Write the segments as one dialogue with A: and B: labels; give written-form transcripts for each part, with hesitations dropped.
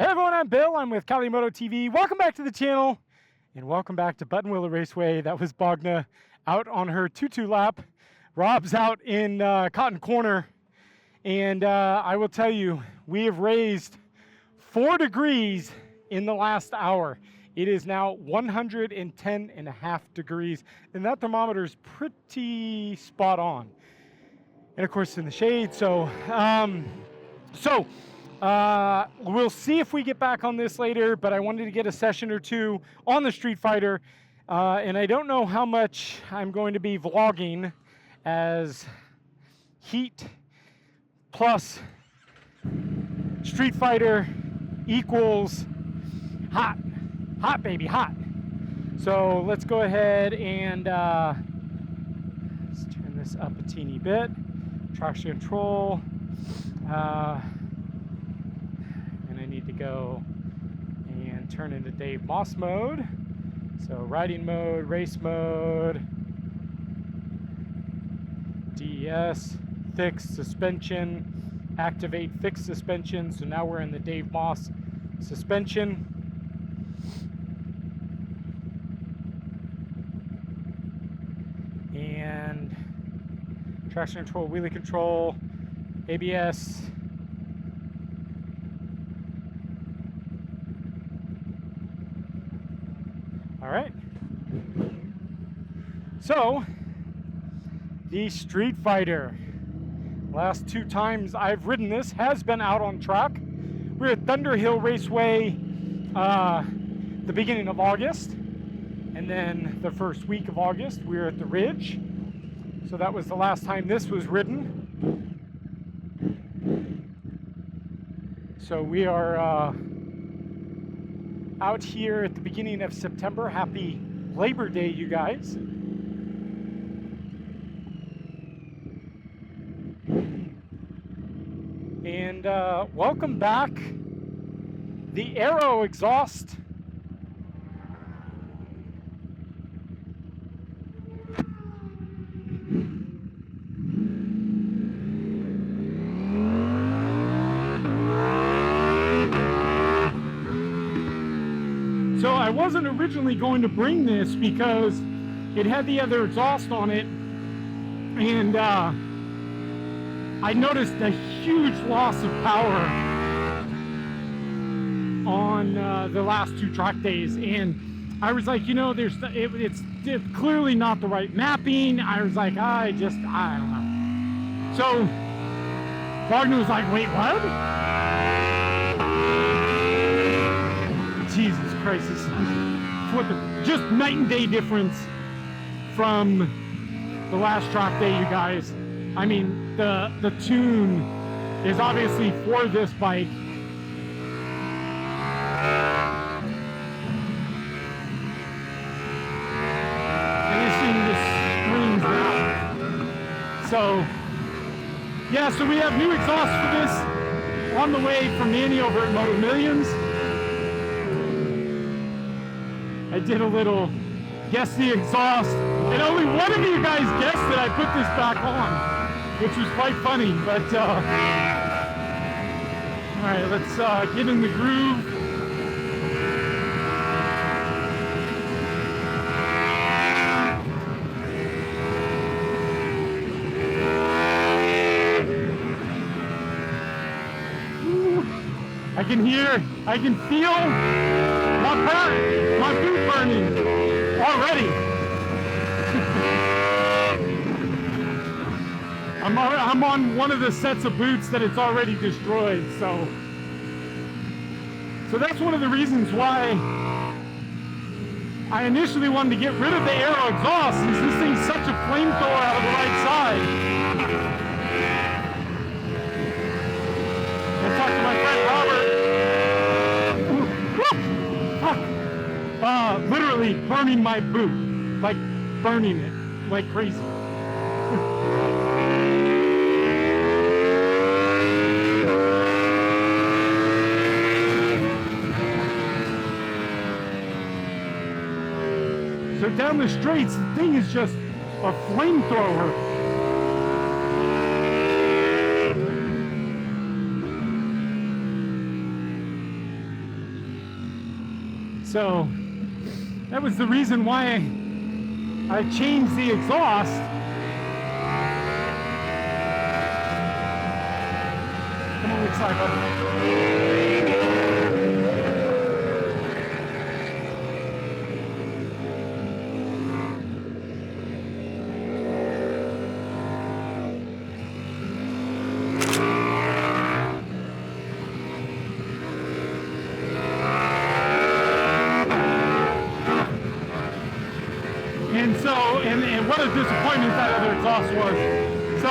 A: Hey everyone, I'm Bill. I'm with Cali Moto TV. Welcome back to the channel, and welcome back to Buttonwillow Raceway. That was Bogna out on her 2-2 lap. Rob's out in Cotton Corner, and I will tell you, we have raised 4 degrees in the last hour. It is now 110.5 degrees, and that thermometer is pretty spot on. And of course, in the shade. So we'll see if we get back on this later, but I wanted to get a session or two on the Streetfighter, and I don't know how much I'm going to be vlogging, as heat plus Streetfighter equals hot. Hot, baby, hot. So let's go ahead and let's turn this up a teeny bit. Traction control. And I need to go and turn into Dave Moss mode. So riding mode, race mode, DES, fixed suspension, activate fixed suspension. So now we're in the Dave Moss suspension. And traction control, wheelie control, ABS. All right. So, the Streetfighter. Last 2 times I've ridden this has been out on track. We're at Thunder Hill Raceway the beginning of August. And then the first week of August, we were at the Ridge. So that was the last time this was ridden. So we are out here at the beginning of September. Happy Labor Day, you guys. And welcome back. The Aero exhaust. So I wasn't originally going to bring this because it had the other exhaust on it, and I noticed a huge loss of power on the last 2 track days, and I was like, you know, it's clearly not the right mapping. I was like, I don't know. So Bogna was like, wait, what? Jesus Christ, this is just night and day difference from the last track day, you guys. I mean, the tune is obviously for this bike. And this thing just screams out. So, yeah, so we have new exhaust for this on the way from Manny over at Moto Millions. I did a little guess the exhaust, and only one of you guys guessed that I put this back on, which was quite funny. But all right, let's get in the groove. I can hear, I can feel my boot burning already. I'm on one of the sets of boots that it's already destroyed, so that's one of the reasons why I initially wanted to get rid of the Aero exhaust, since this thing's such a flamethrower out of the right side. I talked to my friend Robert. Literally burning my boot, like burning it like crazy. So down the straights, the thing is just a flamethrower. So that was the reason why I changed the exhaust. Come on, which side, bud? And so, and what a disappointment that other exhaust was. So,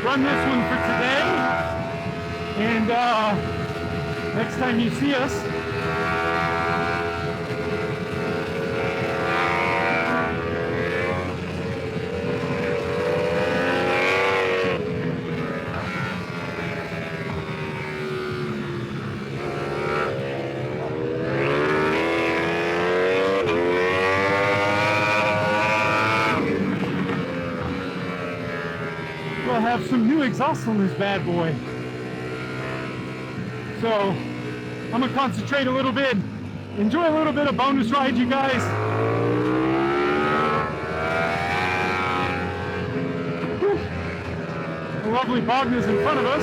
A: run this one for today, and next time you see us, we'll have some new exhaust on this bad boy. So I'm gonna concentrate a little bit, enjoy a little bit of bonus ride, you guys. Whew. The lovely Bogna's in front of us.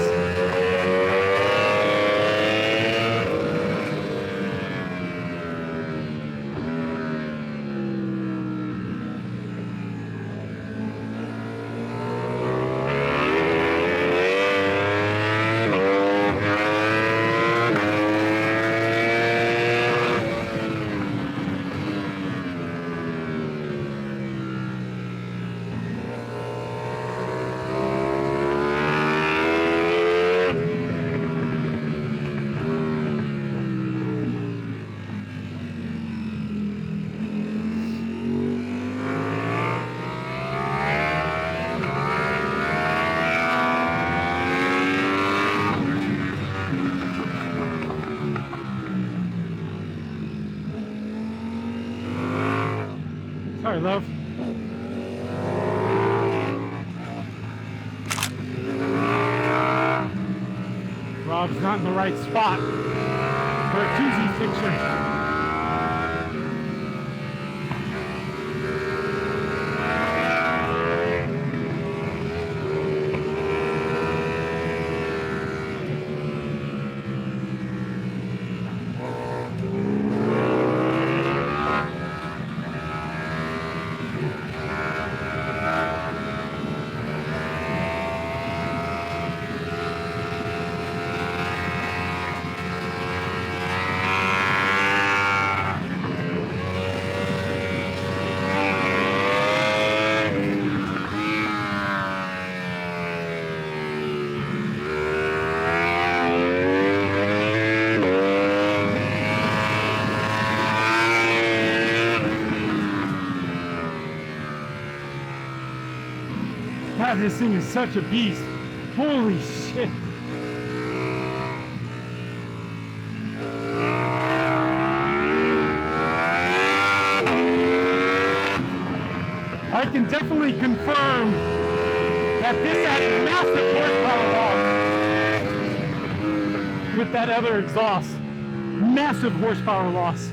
A: Sorry, love. Rob's not in the right spot for a koozie fixture. God, this thing is such a beast. Holy shit. I can definitely confirm that this has massive horsepower loss with that other exhaust. Massive horsepower loss.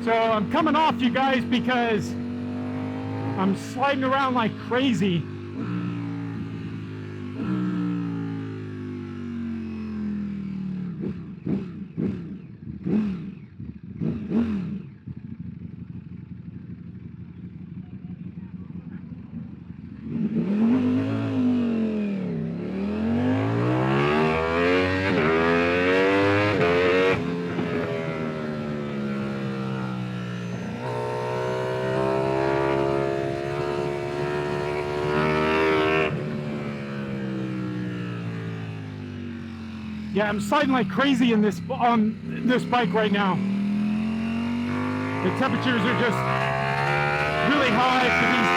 A: So I'm coming off, you guys, because I'm sliding around like crazy. Yeah, I'm sliding like crazy in this on this bike right now. The temperatures are just really high for these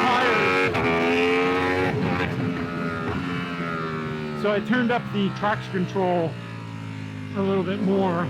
A: tires. So I turned up the traction control a little bit more.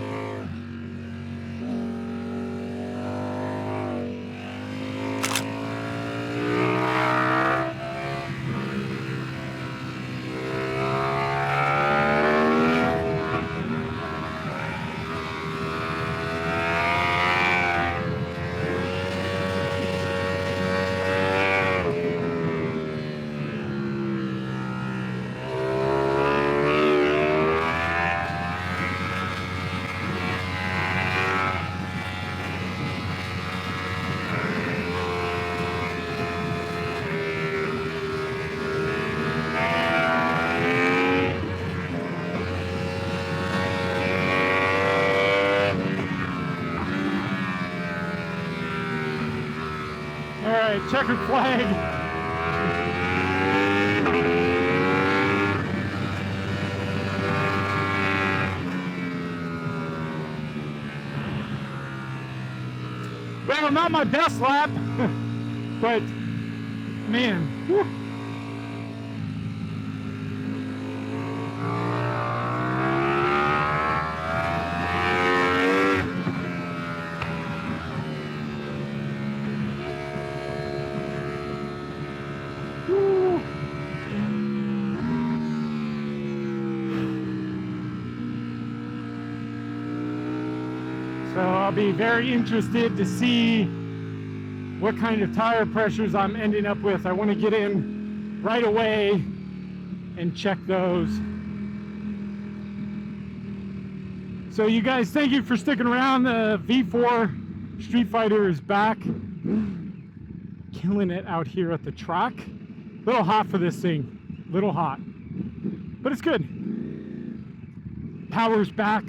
A: All right, checkered flag. Well, not my best lap, but man, whew. So I'll be very interested to see what kind of tire pressures I'm ending up with. I want to get in right away and check those. So you guys, thank you for sticking around. The V4 Streetfighter is back. Killing it out here at the track. Little hot for this thing. Little hot. But it's good. Power's back.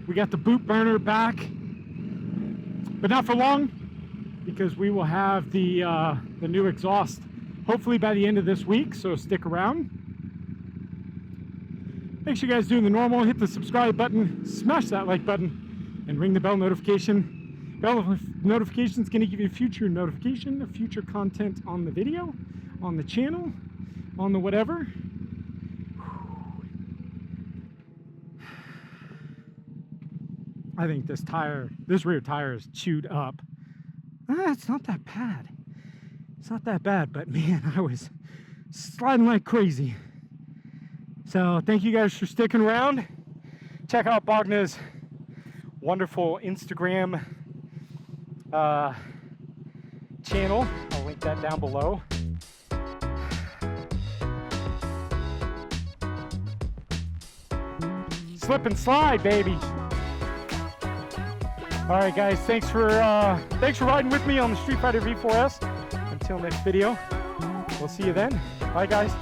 A: We got the boot burner back. But not for long, because we will have the new exhaust hopefully by the end of this week, so stick around. Make sure you guys doing the normal, hit the subscribe button, smash that like button, and ring the bell notification. Bell notification is going to give you a future notification of future content on the video, on the channel, on the whatever. I think this rear tire is chewed up. It's not that bad. It's not that bad, but man, I was sliding like crazy. So thank you guys for sticking around. Check out Bogna's wonderful Instagram channel. I'll link that down below. Slip and slide, baby. All right, guys, thanks for riding with me on the Streetfighter V4S. Until next video, we'll see you then. Bye, guys.